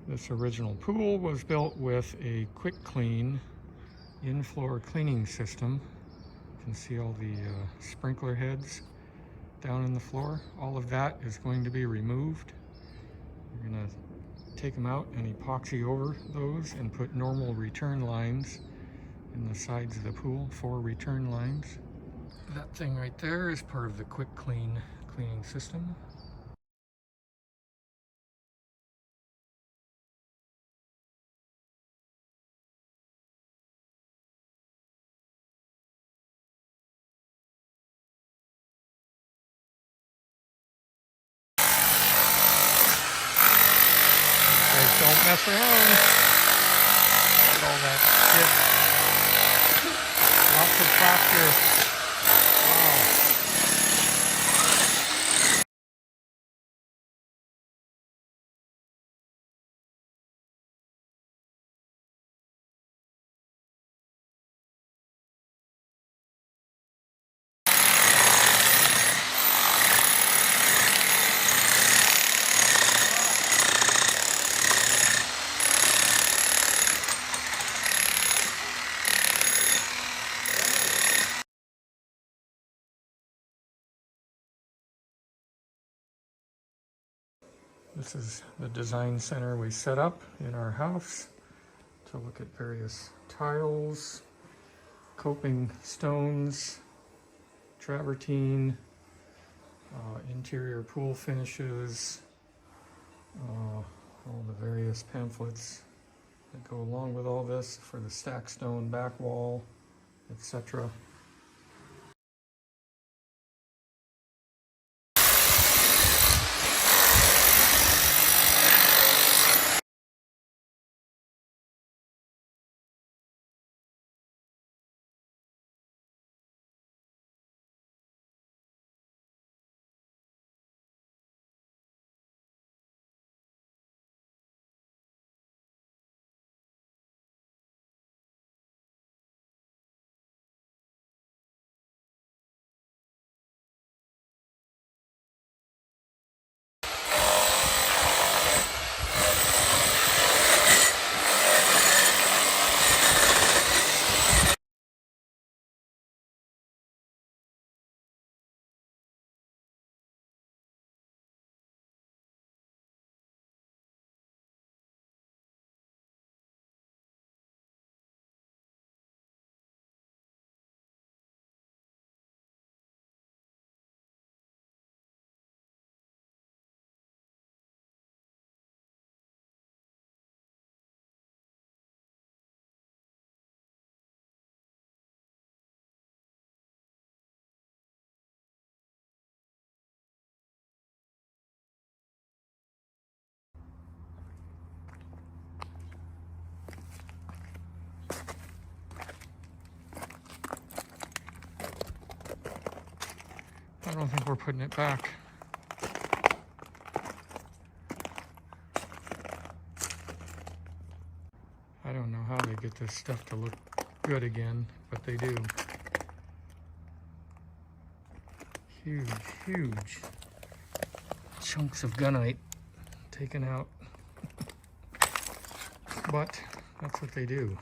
This original pool was built with a QuikClean in-floor cleaning system. You can see all the sprinkler heads down in the floor. All of that is going to be removed. We're going to take them out and epoxy over those and put normal return lines in the sides of the pool, 4 return lines. That thing right there is part of the QuikClean cleaning system. Don't mess around. Look at all that shit. Lots of plaster. Wow. This is the design center we set up in our house to look at various tiles, coping stones, travertine, interior pool finishes, all the various pamphlets that go along with all this for the stack stone back wall, etc. I don't think we're putting it back. I don't know how they get this stuff to look good again, but they do. Huge, huge chunks of gunite taken out. But that's what they do.